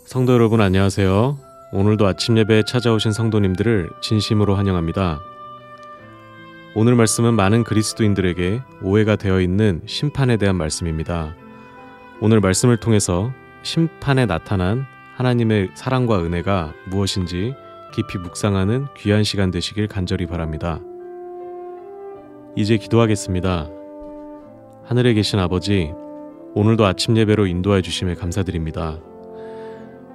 성도 여러분 안녕하세요. 오늘도 아침 예배에 찾아오신 성도님들을 진심으로 환영합니다. 오늘 말씀은 많은 그리스도인들에게 오해가 되어 있는 심판에 대한 말씀입니다. 오늘 말씀을 통해서 심판에 나타난 하나님의 사랑과 은혜가 무엇인지 깊이 묵상하는 귀한 시간 되시길 간절히 바랍니다. 이제 기도하겠습니다. 하늘에 계신 아버지, 오늘도 아침 예배로 인도해 주심에 감사드립니다.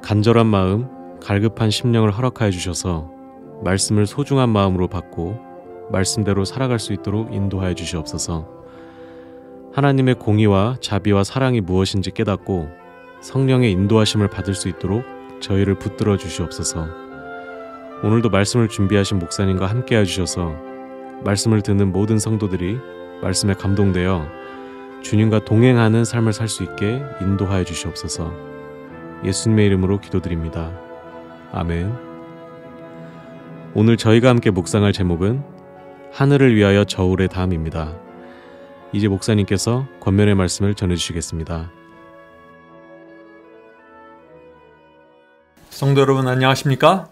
간절한 마음, 갈급한 심령을 허락하여 주셔서 말씀을 소중한 마음으로 받고 말씀대로 살아갈 수 있도록 인도하여 주시옵소서. 하나님의 공의와 자비와 사랑이 무엇인지 깨닫고 성령의 인도하심을 받을 수 있도록 저희를 붙들어 주시옵소서. 오늘도 말씀을 준비하신 목사님과 함께해 주셔서 말씀을 듣는 모든 성도들이 말씀에 감동되어 주님과 동행하는 삶을 살 수 있게 인도하여 주시옵소서. 예수님의 이름으로 기도드립니다. 아멘. 오늘 저희가 함께 묵상할 제목은 하늘을 위하여 저울의 담입니다. 이제 목사님께서 권면의 말씀을 전해주시겠습니다. 성도 여러분 안녕하십니까?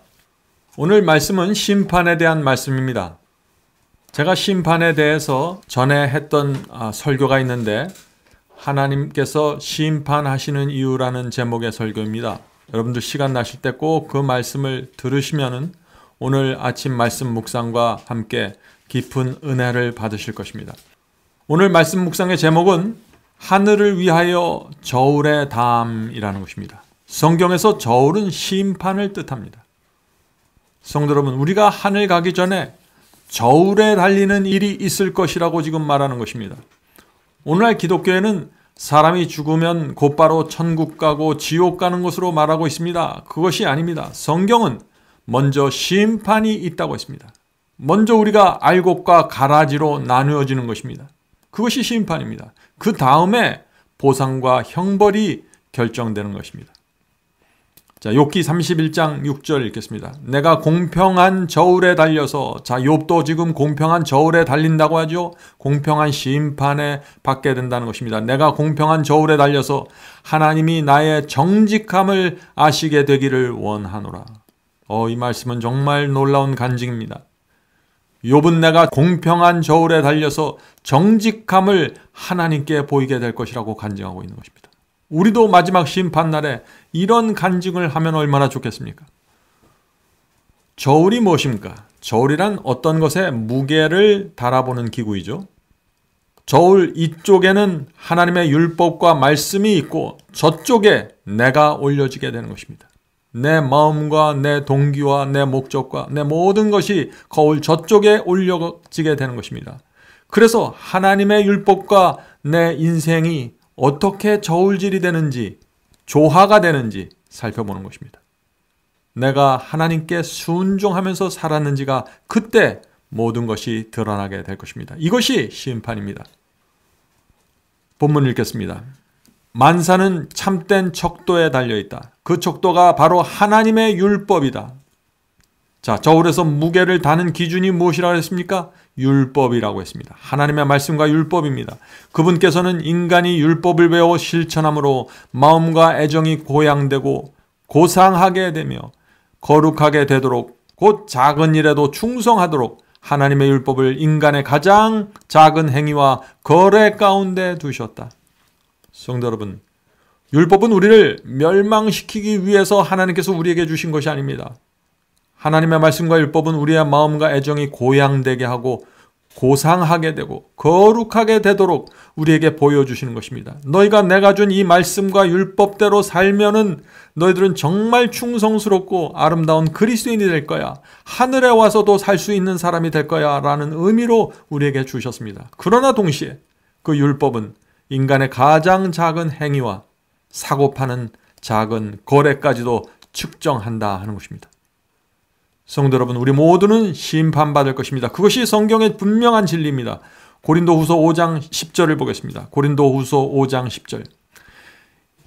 오늘 말씀은 심판에 대한 말씀입니다. 제가 심판에 대해서 전에 했던 설교가 있는데 하나님께서 심판하시는 이유라는 제목의 설교입니다. 여러분들 시간 나실 때 꼭 그 말씀을 들으시면은 오늘 아침 말씀 묵상과 함께 깊은 은혜를 받으실 것입니다. 오늘 말씀 묵상의 제목은 하늘을 위하여 저울의 담이라는 것입니다. 성경에서 저울은 심판을 뜻합니다. 성도 여러분, 우리가 하늘 가기 전에 저울에 달리는 일이 있을 것이라고 지금 말하는 것입니다. 오늘날 기독교에는 사람이 죽으면 곧바로 천국 가고 지옥 가는 것으로 말하고 있습니다. 그것이 아닙니다. 성경은 먼저 심판이 있다고 했습니다. 먼저 우리가 알곡과 가라지로 나누어지는 것입니다. 그것이 심판입니다. 그 다음에 보상과 형벌이 결정되는 것입니다. 자, 욥기 31장 6절 읽겠습니다. 내가 공평한 저울에 달려서, 자, 욥도 지금 공평한 저울에 달린다고 하죠. 공평한 심판에 받게 된다는 것입니다. 내가 공평한 저울에 달려서 하나님이 나의 정직함을 아시게 되기를 원하노라. 이 말씀은 정말 놀라운 간증입니다. 욥은 내가 공평한 저울에 달려서 정직함을 하나님께 보이게 될 것이라고 간증하고 있는 것입니다. 우리도 마지막 심판날에 이런 간증을 하면 얼마나 좋겠습니까? 저울이 무엇입니까? 저울이란 어떤 것에 무게를 달아보는 기구이죠. 저울 이쪽에는 하나님의 율법과 말씀이 있고 저쪽에 내가 올려지게 되는 것입니다. 내 마음과 내 동기와 내 목적과 내 모든 것이 거울 저쪽에 올려지게 되는 것입니다. 그래서 하나님의 율법과 내 인생이 어떻게 저울질이 되는지, 조화가 되는지 살펴보는 것입니다. 내가 하나님께 순종하면서 살았는지가 그때 모든 것이 드러나게 될 것입니다. 이것이 심판입니다. 본문 읽겠습니다. 만사는 참된 척도에 달려있다. 그 척도가 바로 하나님의 율법이다. 자, 저울에서 무게를 다는 기준이 무엇이라고 했습니까? 율법이라고 했습니다. 하나님의 말씀과 율법입니다. 그분께서는 인간이 율법을 배워 실천함으로 마음과 애정이 고양되고 고상하게 되며 거룩하게 되도록 곧 작은 일에도 충성하도록 하나님의 율법을 인간의 가장 작은 행위와 거래 가운데 두셨다. 성도 여러분, 율법은 우리를 멸망시키기 위해서 하나님께서 우리에게 주신 것이 아닙니다. 하나님의 말씀과 율법은 우리의 마음과 애정이 고양되게 하고 고상하게 되고 거룩하게 되도록 우리에게 보여주시는 것입니다. 너희가 내가 준 이 말씀과 율법대로 살면은 너희들은 정말 충성스럽고 아름다운 그리스도인이 될 거야. 하늘에 와서도 살 수 있는 사람이 될 거야 라는 의미로 우리에게 주셨습니다. 그러나 동시에 그 율법은 인간의 가장 작은 행위와 사고 파는 작은 거래까지도 측정한다 하는 것입니다. 성도 여러분, 우리 모두는 심판받을 것입니다. 그것이 성경의 분명한 진리입니다. 고린도후서 5장 10절을 보겠습니다. 고린도후서 5장 10절.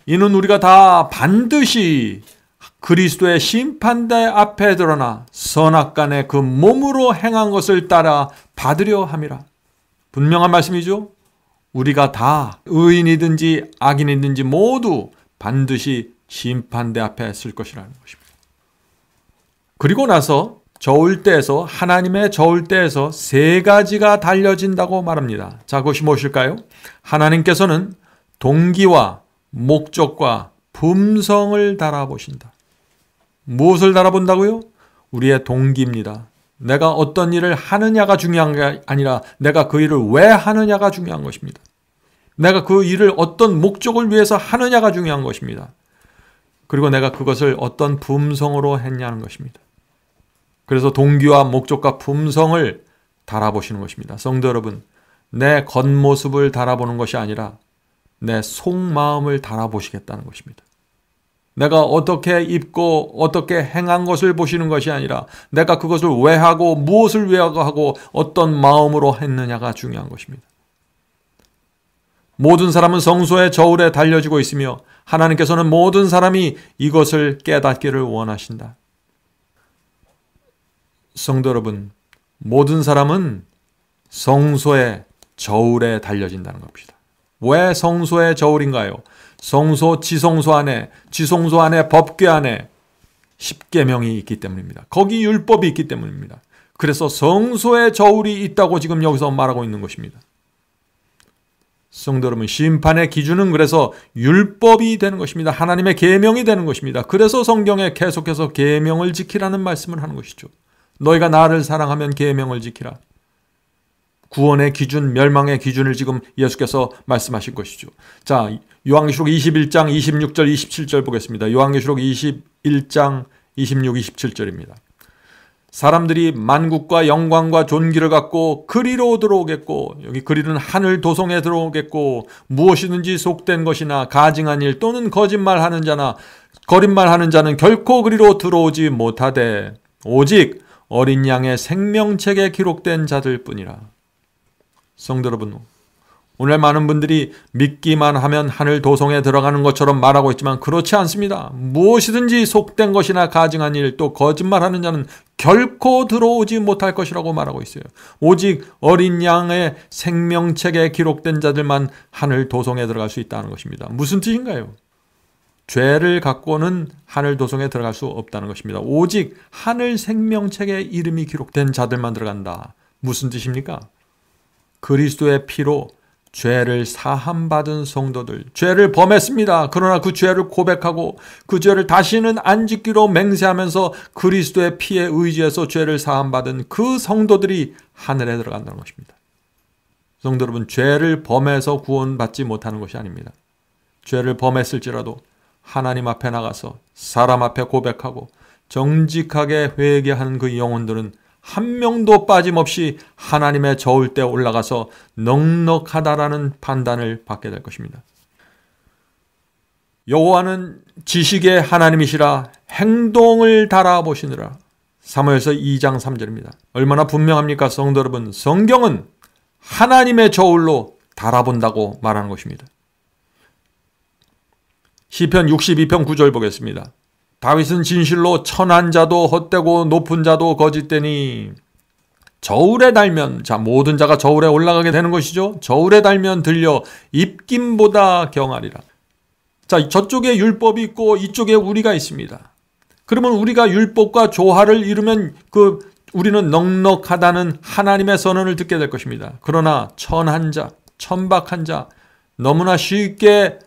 이는 우리가 다 반드시 그리스도의 심판대 앞에 드러나 선악간에 그 몸으로 행한 것을 따라 받으려 함이라. 분명한 말씀이죠. 우리가 다 의인이든지 악인이든지 모두 반드시 심판대 앞에 쓸 것이라는 것입니다. 그리고 나서 저울대에서, 하나님의 저울대에서 세 가지가 달려진다고 말합니다. 자, 그것이 무엇일까요? 하나님께서는 동기와 목적과 품성을 달아보신다. 무엇을 달아본다고요? 우리의 동기입니다. 내가 어떤 일을 하느냐가 중요한 게 아니라 내가 그 일을 왜 하느냐가 중요한 것입니다. 내가 그 일을 어떤 목적을 위해서 하느냐가 중요한 것입니다. 그리고 내가 그것을 어떤 품성으로 했냐는 것입니다. 그래서 동기와 목적과 품성을 달아보시는 것입니다. 성도 여러분, 내 겉모습을 달아보는 것이 아니라 내 속마음을 달아보시겠다는 것입니다. 내가 어떻게 입고 어떻게 행한 것을 보시는 것이 아니라 내가 그것을 왜 하고 무엇을 위해 하고 어떤 마음으로 했느냐가 중요한 것입니다. 모든 사람은 성소의 저울에 달려지고 있으며 하나님께서는 모든 사람이 이것을 깨닫기를 원하신다. 성도 여러분, 모든 사람은 성소의 저울에 달려진다는 겁니다. 왜 성소의 저울인가요? 성소, 지성소 안에 법궤 안에 십계명이 있기 때문입니다. 거기 율법이 있기 때문입니다. 그래서 성소의 저울이 있다고 지금 여기서 말하고 있는 것입니다. 성도 여러분, 심판의 기준은 그래서 율법이 되는 것입니다. 하나님의 계명이 되는 것입니다. 그래서 성경에 계속해서 계명을 지키라는 말씀을 하는 것이죠. 너희가 나를 사랑하면 계명을 지키라. 구원의 기준, 멸망의 기준을 지금 예수께서 말씀하신 것이죠. 자, 요한계시록 21장 26절 27절 보겠습니다. 요한계시록 21장 26, 27절입니다. 사람들이 만국과 영광과 존귀를 갖고 그리로 들어오겠고, 여기 그리는 하늘 도성에 들어오겠고, 무엇이든지 속된 것이나 가증한 일 또는 거짓말하는 자나 거짓말하는 자는 결코 그리로 들어오지 못하되 오직 어린 양의 생명책에 기록된 자들 뿐이라. 성도 여러분, 오늘 많은 분들이 믿기만 하면 하늘 도성에 들어가는 것처럼 말하고 있지만 그렇지 않습니다. 무엇이든지 속된 것이나 가증한 일 또 거짓말하는 자는 결코 들어오지 못할 것이라고 말하고 있어요. 오직 어린 양의 생명책에 기록된 자들만 하늘 도성에 들어갈 수 있다는 것입니다. 무슨 뜻인가요? 죄를 갖고는 하늘 도성에 들어갈 수 없다는 것입니다. 오직 하늘 생명책에 이름이 기록된 자들만 들어간다. 무슨 뜻입니까? 그리스도의 피로 죄를 사함받은 성도들, 죄를 범했습니다. 그러나 그 죄를 고백하고 그 죄를 다시는 안 짓기로 맹세하면서 그리스도의 피에 의지해서 죄를 사함받은 그 성도들이 하늘에 들어간다는 것입니다. 성도 여러분, 죄를 범해서 구원받지 못하는 것이 아닙니다. 죄를 범했을지라도 하나님 앞에 나가서 사람 앞에 고백하고 정직하게 회개하는 그 영혼들은 한 명도 빠짐없이 하나님의 저울대에 올라가서 넉넉하다라는 판단을 받게 될 것입니다. 여호와는 지식의 하나님이시라 행동을 달아보시느라. 사무엘서 2장 3절입니다. 얼마나 분명합니까? 성도 여러분, 성경은 하나님의 저울로 달아본다고 말하는 것입니다. 시편 62편 9절 보겠습니다. 다윗은 진실로 천한 자도 헛되고 높은 자도 거짓되니 저울에 달면, 자, 모든 자가 저울에 올라가게 되는 것이죠. 저울에 달면 들려 입김보다 경하리라. 자, 저쪽에 율법이 있고 이쪽에 우리가 있습니다. 그러면 우리가 율법과 조화를 이루면 우리는 넉넉하다는 하나님의 선언을 듣게 될 것입니다. 그러나 천한 자, 천박한 자, 너무나 쉽게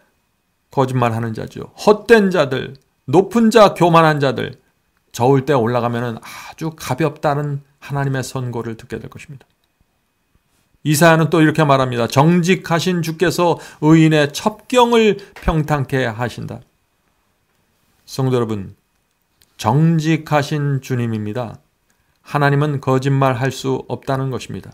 거짓말하는 자죠. 헛된 자들, 높은 자, 교만한 자들, 저울대에 올라가면 아주 가볍다는 하나님의 선고를 듣게 될 것입니다. 이사야는 또 이렇게 말합니다. 정직하신 주께서 의인의 첩경을 평탄케 하신다. 성도 여러분, 정직하신 주님입니다. 하나님은 거짓말할 수 없다는 것입니다.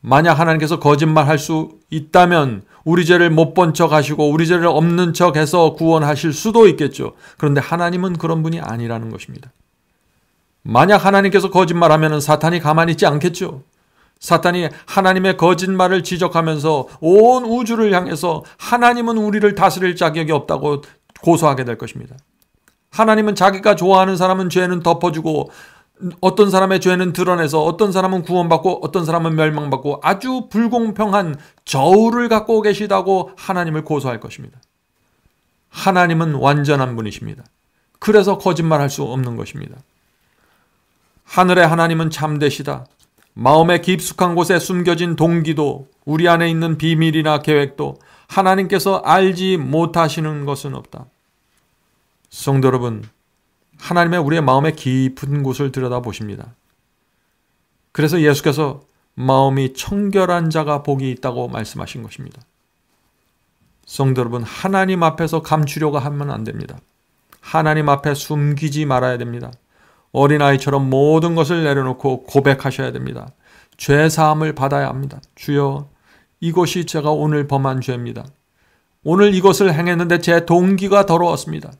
만약 하나님께서 거짓말할 수 있다면 우리 죄를 못 본 척 하시고 우리 죄를 없는 척 해서 구원하실 수도 있겠죠. 그런데 하나님은 그런 분이 아니라는 것입니다. 만약 하나님께서 거짓말하면 사탄이 가만히 있지 않겠죠. 사탄이 하나님의 거짓말을 지적하면서 온 우주를 향해서 하나님은 우리를 다스릴 자격이 없다고 고소하게 될 것입니다. 하나님은 자기가 좋아하는 사람은 죄는 덮어주고 어떤 사람의 죄는 드러내서 어떤 사람은 구원받고 어떤 사람은 멸망받고 아주 불공평한 저울을 갖고 계시다고 하나님을 고소할 것입니다. 하나님은 완전한 분이십니다. 그래서 거짓말할 수 없는 것입니다. 하늘의 하나님은 참되시다. 마음의 깊숙한 곳에 숨겨진 동기도 우리 안에 있는 비밀이나 계획도 하나님께서 알지 못하시는 것은 없다. 성도 여러분, 하나님의 우리의 마음의 깊은 곳을 들여다보십니다. 그래서 예수께서 마음이 청결한 자가 복이 있다고 말씀하신 것입니다. 성도 여러분, 하나님 앞에서 감추려고 하면 안 됩니다. 하나님 앞에 숨기지 말아야 됩니다. 어린아이처럼 모든 것을 내려놓고 고백하셔야 됩니다. 죄사함을 받아야 합니다. 주여, 이것이 제가 오늘 범한 죄입니다. 오늘 이것을 행했는데 제 동기가 더러웠습니다.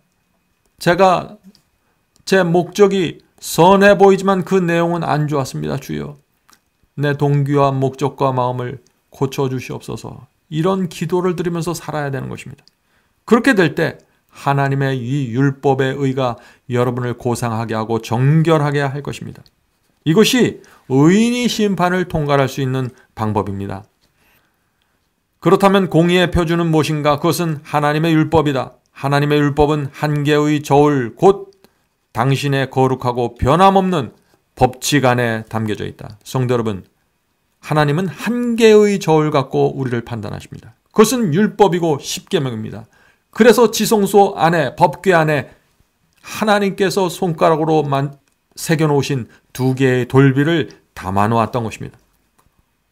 제 목적이 선해 보이지만 그 내용은 안 좋았습니다. 주여, 내 동기와 목적과 마음을 고쳐주시옵소서. 이런 기도를 드리면서 살아야 되는 것입니다. 그렇게 될 때 하나님의 이 율법의 의가 여러분을 고상하게 하고 정결하게 할 것입니다. 이것이 의인이 심판을 통과할 수 있는 방법입니다. 그렇다면 공의의 표준은 무엇인가? 그것은 하나님의 율법이다. 하나님의 율법은 한 개의 저울, 곧 당신의 거룩하고 변함없는 법칙 안에 담겨져 있다. 성도 여러분, 하나님은 한 개의 저울 갖고 우리를 판단하십니다. 그것은 율법이고 십계명입니다. 그래서 지성소 안에, 법궤 안에 하나님께서 손가락으로 새겨놓으신 2개의 돌비를 담아놓았던 것입니다.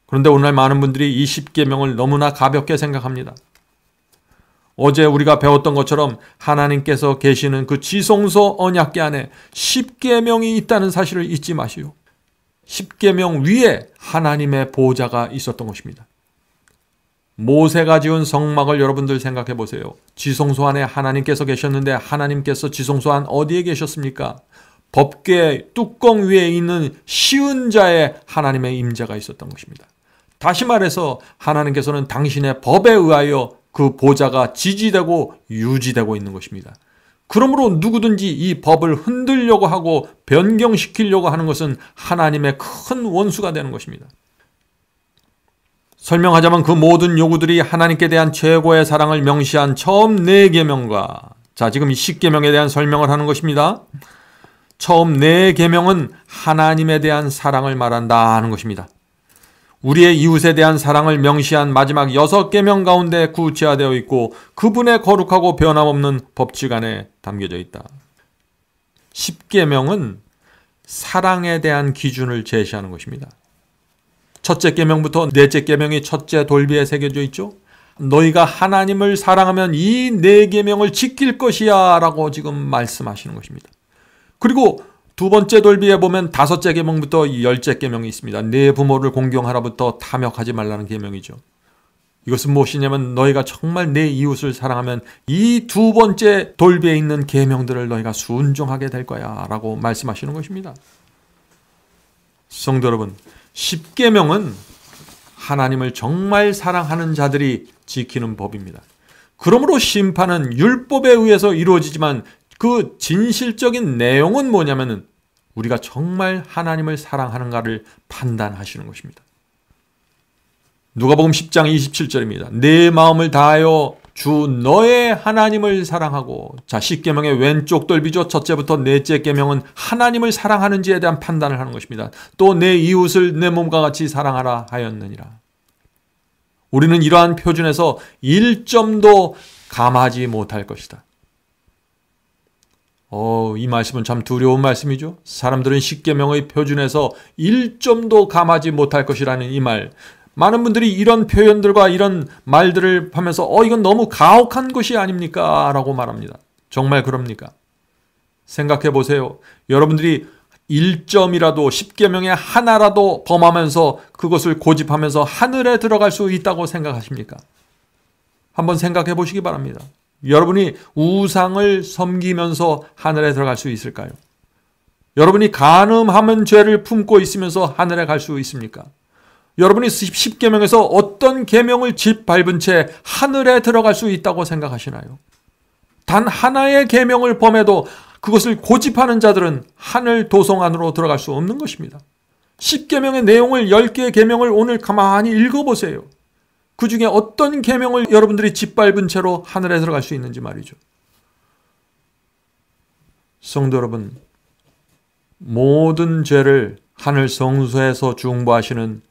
그런데 오늘날 많은 분들이 이 십계명을 너무나 가볍게 생각합니다. 어제 우리가 배웠던 것처럼 하나님께서 계시는 그 지성소 언약궤 안에 십계명이 있다는 사실을 잊지 마시오. 십계명 위에 하나님의 보좌가 있었던 것입니다. 모세가 지은 성막을 여러분들 생각해 보세요. 지성소 안에 하나님께서 계셨는데 하나님께서 지성소 안 어디에 계셨습니까? 법궤 뚜껑 위에 있는 시은자에 하나님의 임재가 있었던 것입니다. 다시 말해서 하나님께서는 당신의 법에 의하여 그 보좌가 지지되고 유지되고 있는 것입니다. 그러므로 누구든지 이 법을 흔들려고 하고 변경시키려고 하는 것은 하나님의 큰 원수가 되는 것입니다. 설명하자면 그 모든 요구들이 하나님께 대한 최고의 사랑을 명시한 처음 4계명과 지금 이 10계명에 대한 설명을 하는 것입니다. 처음 4계명은 하나님에 대한 사랑을 말한다 하는 것입니다. 우리의 이웃에 대한 사랑을 명시한 마지막 6계명 가운데 구체화되어 있고 그분의 거룩하고 변함없는 법칙 안에 담겨져 있다. 10계명은 사랑에 대한 기준을 제시하는 것입니다. 첫째 계명부터 넷째 계명이 첫째 돌비에 새겨져 있죠. 너희가 하나님을 사랑하면 이 4계명을 지킬 것이야 라고 지금 말씀하시는 것입니다. 그리고 두 번째 돌비에 보면 5째 계명부터 10째 계명이 있습니다. 내 부모를 공경하라부터 탐욕하지 말라는 계명이죠. 이것은 무엇이냐면 너희가 정말 내 이웃을 사랑하면 이 2번째 돌비에 있는 계명들을 너희가 순종하게 될 거야 라고 말씀하시는 것입니다. 성도 여러분, 10계명은 하나님을 정말 사랑하는 자들이 지키는 법입니다. 그러므로 심판은 율법에 의해서 이루어지지만 그 진실적인 내용은 뭐냐면은 우리가 정말 하나님을 사랑하는가를 판단하시는 것입니다. 누가복음 10장 27절입니다. 내 마음을 다하여 주 너의 하나님을 사랑하고 10계명의 왼쪽 돌비죠. 첫째부터 넷째 계명은 하나님을 사랑하는지에 대한 판단을 하는 것입니다. 또 내 이웃을 내 몸과 같이 사랑하라 하였느니라. 우리는 이러한 표준에서 1점도 감하지 못할 것이다. 이 말씀은 참 두려운 말씀이죠. 사람들은 10계명의 표준에서 1점도 감하지 못할 것이라는 이 말. 많은 분들이 이런 표현들과 이런 말들을 하면서 이건 너무 가혹한 것이 아닙니까? 라고 말합니다. 정말 그럽니까? 생각해 보세요. 여러분들이 1점이라도 10계명의 하나라도 범하면서 그것을 고집하면서 하늘에 들어갈 수 있다고 생각하십니까? 한번 생각해 보시기 바랍니다. 여러분이 우상을 섬기면서 하늘에 들어갈 수 있을까요? 여러분이 간음하면 죄를 품고 있으면서 하늘에 갈 수 있습니까? 여러분이 10계명에서 어떤 계명을 짓밟은 채 하늘에 들어갈 수 있다고 생각하시나요? 단 하나의 계명을 범해도 그것을 고집하는 자들은 하늘 도성 안으로 들어갈 수 없는 것입니다. 10계명의 내용을 10개의 계명을 오늘 가만히 읽어보세요. 그 중에 어떤 계명을 여러분들이 짓밟은 채로 하늘에 들어갈 수 있는지 말이죠. 성도 여러분, 모든 죄를 하늘 성소에서 중보하시는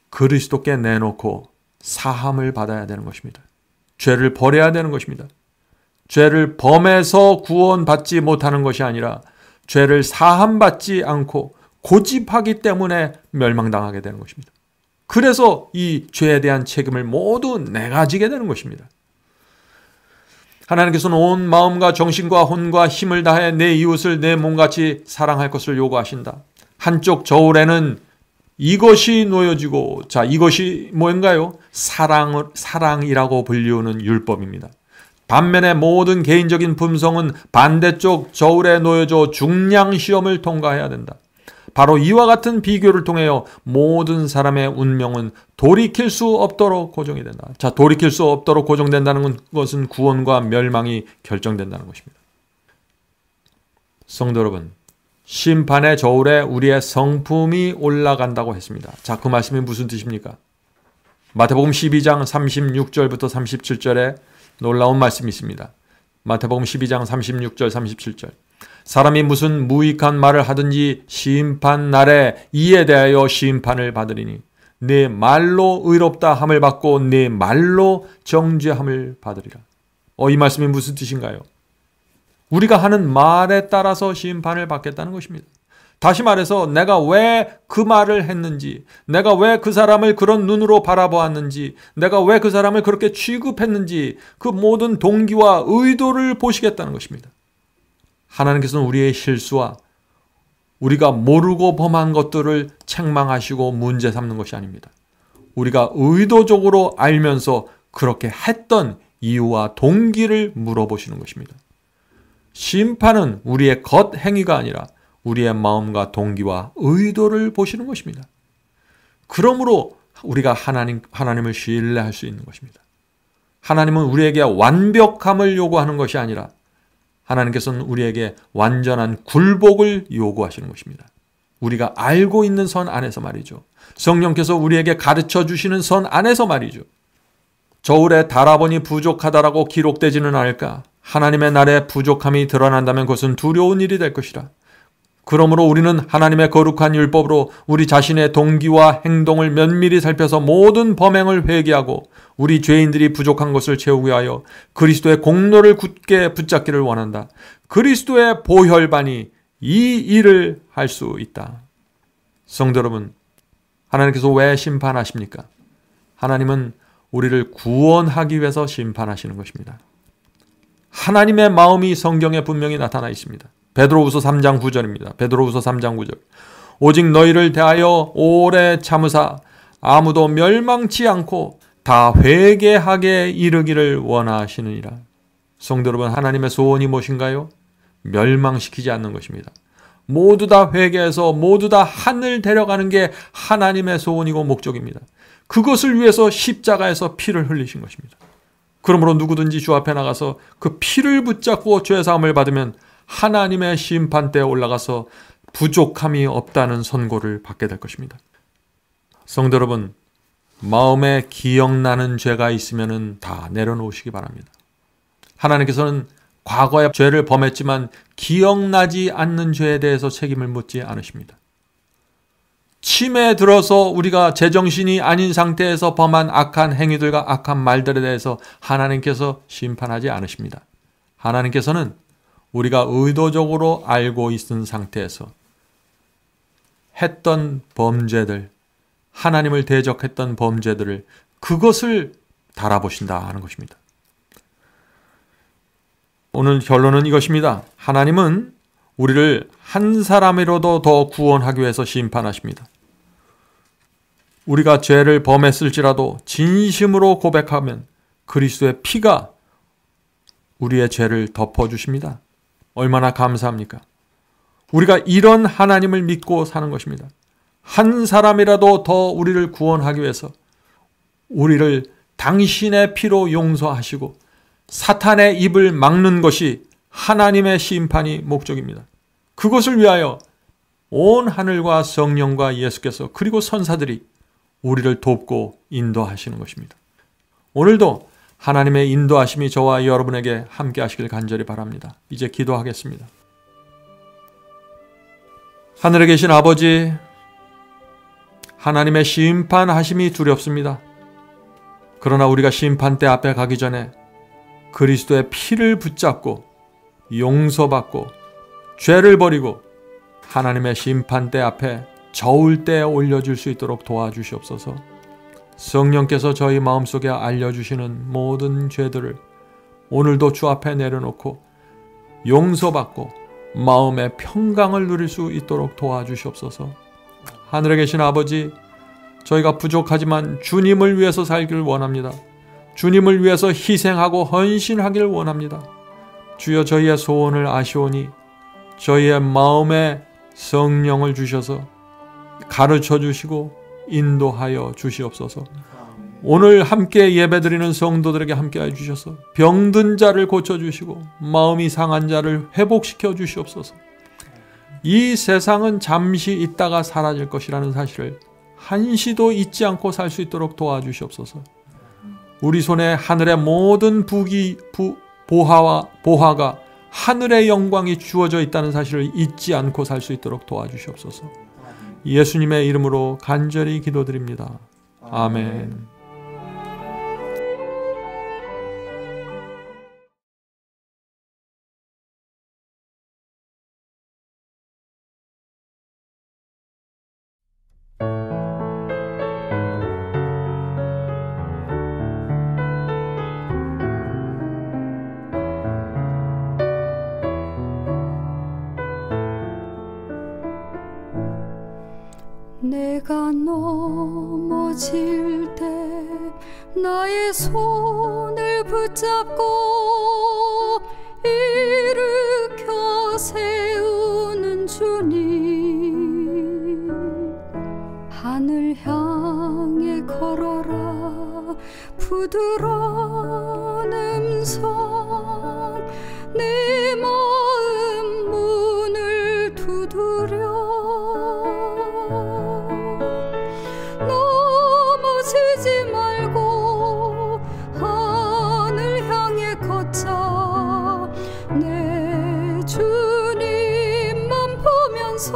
그리스도께 내놓고 사함을 받아야 되는 것입니다. 죄를 버려야 되는 것입니다. 죄를 범해서 구원받지 못하는 것이 아니라 죄를 사함받지 않고 고집하기 때문에 멸망당하게 되는 것입니다. 그래서 이 죄에 대한 책임을 모두 내가 지게 되는 것입니다. 하나님께서는 온 마음과 정신과 혼과 힘을 다해 내 이웃을 내 몸같이 사랑할 것을 요구하신다. 한쪽 저울에는 이것이 놓여지고, 자, 이것이 뭔가요? 사랑이라고 불리우는 율법입니다. 반면에 모든 개인적인 품성은 반대쪽 저울에 놓여져 중량시험을 통과해야 된다. 바로 이와 같은 비교를 통하여 모든 사람의 운명은 돌이킬 수 없도록 고정이 된다. 자, 돌이킬 수 없도록 고정된다는 것은 구원과 멸망이 결정된다는 것입니다. 성도 여러분, 심판의 저울에 우리의 성품이 올라간다고 했습니다. 자, 그 말씀이 무슨 뜻입니까? 마태복음 12장 36절부터 37절에 놀라운 말씀이 있습니다. 마태복음 12장 36절 37절. 사람이 무슨 무익한 말을 하든지 심판 날에 이에 대하여 심판을 받으리니 네 말로 의롭다 함을 받고 네 말로 정죄함을 받으리라. 이 말씀이 무슨 뜻인가요? 우리가 하는 말에 따라서 심판을 받겠다는 것입니다. 다시 말해서 내가 왜 그 말을 했는지, 내가 왜 그 사람을 그런 눈으로 바라보았는지, 내가 왜 그 사람을 그렇게 취급했는지 그 모든 동기와 의도를 보시겠다는 것입니다. 하나님께서는 우리의 실수와 우리가 모르고 범한 것들을 책망하시고 문제 삼는 것이 아닙니다. 우리가 의도적으로 알면서 그렇게 했던 이유와 동기를 물어보시는 것입니다. 심판은 우리의 겉행위가 아니라 우리의 마음과 동기와 의도를 보시는 것입니다. 그러므로 우리가 하나님을 신뢰할 수 있는 것입니다. 하나님은 우리에게 완벽함을 요구하는 것이 아니라 하나님께서는 우리에게 완전한 굴복을 요구하시는 것입니다. 우리가 알고 있는 선 안에서 말이죠. 성령께서 우리에게 가르쳐 주시는 선 안에서 말이죠. 저울에 달아보니 부족하다라고 기록되지는 않을까? 하나님의 날에 부족함이 드러난다면 그것은 두려운 일이 될 것이라. 그러므로 우리는 하나님의 거룩한 율법으로 우리 자신의 동기와 행동을 면밀히 살펴서 모든 범행을 회개하고 우리 죄인들이 부족한 것을 채우기 위하여 그리스도의 공로를 굳게 붙잡기를 원한다. 그리스도의 보혈반이 이 일을 할 수 있다. 성도 여러분, 하나님께서 왜 심판하십니까? 하나님은 우리를 구원하기 위해서 심판하시는 것입니다. 하나님의 마음이 성경에 분명히 나타나 있습니다. 베드로후서 3장 9절입니다. 베드로후서 3장 9절. 오직 너희를 대하여 오래 참으사 아무도 멸망치 않고 다 회개하게 이르기를 원하시느니라. 성도 여러분, 하나님의 소원이 무엇인가요? 멸망시키지 않는 것입니다. 모두 다 회개해서 모두 다 하늘 데려가는 게 하나님의 소원이고 목적입니다. 그것을 위해서 십자가에서 피를 흘리신 것입니다. 그러므로 누구든지 주 앞에 나가서 그 피를 붙잡고 죄사함을 받으면 하나님의 심판대에 올라가서 부족함이 없다는 선고를 받게 될 것입니다. 성도 여러분, 마음에 기억나는 죄가 있으면 다 내려놓으시기 바랍니다. 하나님께서는 과거에 죄를 범했지만 기억나지 않는 죄에 대해서 책임을 묻지 않으십니다. 침에 들어서 우리가 제정신이 아닌 상태에서 범한 악한 행위들과 악한 말들에 대해서 하나님께서 심판하지 않으십니다. 하나님께서는 우리가 의도적으로 알고 있는 상태에서 했던 범죄들, 하나님을 대적했던 범죄들을 그것을 달아보신다 하는 것입니다. 오늘 결론은 이것입니다. 하나님은 우리를 한 사람이라도 더 구원하기 위해서 심판하십니다. 우리가 죄를 범했을지라도 진심으로 고백하면 그리스도의 피가 우리의 죄를 덮어주십니다. 얼마나 감사합니까? 우리가 이런 하나님을 믿고 사는 것입니다. 한 사람이라도 더 우리를 구원하기 위해서 우리를 당신의 피로 용서하시고 사탄의 입을 막는 것이 하나님의 심판이 목적입니다. 그것을 위하여 온 하늘과 성령과 예수께서 그리고 선사들이 우리를 돕고 인도하시는 것입니다. 오늘도 하나님의 인도하심이 저와 여러분에게 함께 하시길 간절히 바랍니다. 이제 기도하겠습니다. 하늘에 계신 아버지, 하나님의 심판하심이 두렵습니다. 그러나 우리가 심판대 앞에 가기 전에 그리스도의 피를 붙잡고 용서받고 죄를 버리고 하나님의 심판대 앞에 저울대에 올려줄 수 있도록 도와주시옵소서. 성령께서 저희 마음속에 알려주시는 모든 죄들을 오늘도 주 앞에 내려놓고 용서받고 마음의 평강을 누릴 수 있도록 도와주시옵소서. 하늘에 계신 아버지, 저희가 부족하지만 주님을 위해서 살기를 원합니다. 주님을 위해서 희생하고 헌신하기를 원합니다. 주여, 저희의 소원을 아시오니 저희의 마음에 성령을 주셔서 가르쳐 주시고 인도하여 주시옵소서. 오늘 함께 예배드리는 성도들에게 함께하여 주셔서 병든 자를 고쳐주시고 마음이 상한 자를 회복시켜 주시옵소서. 이 세상은 잠시 있다가 사라질 것이라는 사실을 한시도 잊지 않고 살 수 있도록 도와주시옵소서. 우리 손에 하늘의 모든 보화가 하늘의 영광이 주어져 있다는 사실을 잊지 않고 살 수 있도록 도와주시옵소서. 예수님의 이름으로 간절히 기도드립니다. 아멘. 내가 넘어질 때 나의 손을 붙잡고 일으켜 세우는 주님, 하늘 향해 걸어라 부드러운 음성, 내 마음 문을 두드려 넘어지지 말고 하늘 향해 걷자. 내 주님만 보면서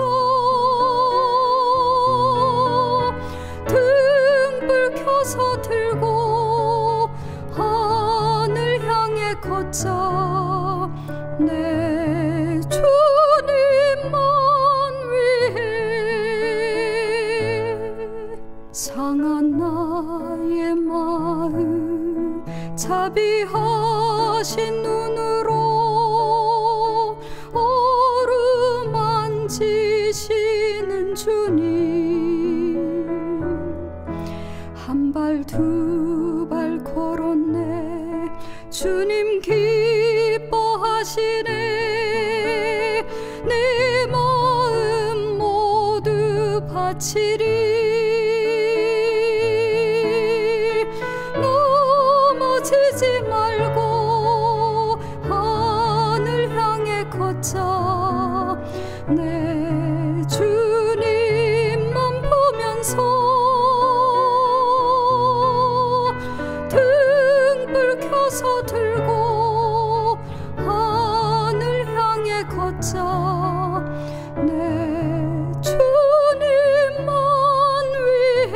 등불 켜서 들고 하늘 향해 걷자. 내 주님만 위해 상한 나의 마음 자비하신 눈으로 어루만지시는 주님, 한 발 두 발 걸었네 주님 기뻐하시네. 내 마음 모두 바치리. 넘어지지 말고 하늘 향해 걷자. 내 주님만 보면서 등불 켜서 들고 하늘 향해 걷자. 내 주님만 위해.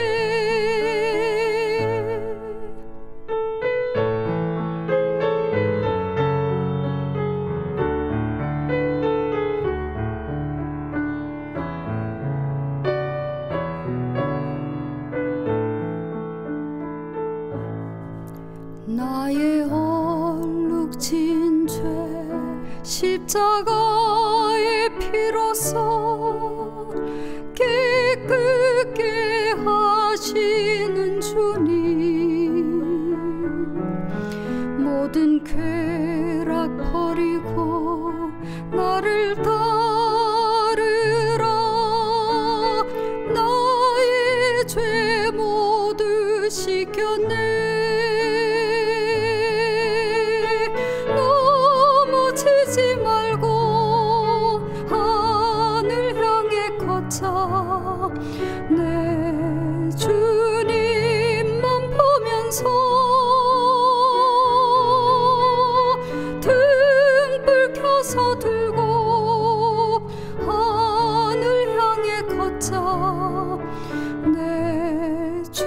나의 얼룩진 죄 십자가의 피로써 깨끗게 하시는 주님, 모든 쾌락 버리고 나를 따르라. 나의 죄 모두 씻겼네. 넘어지지 말고 하늘 향해 걷자. 내 주님만 보면서 등불 켜서 들고 주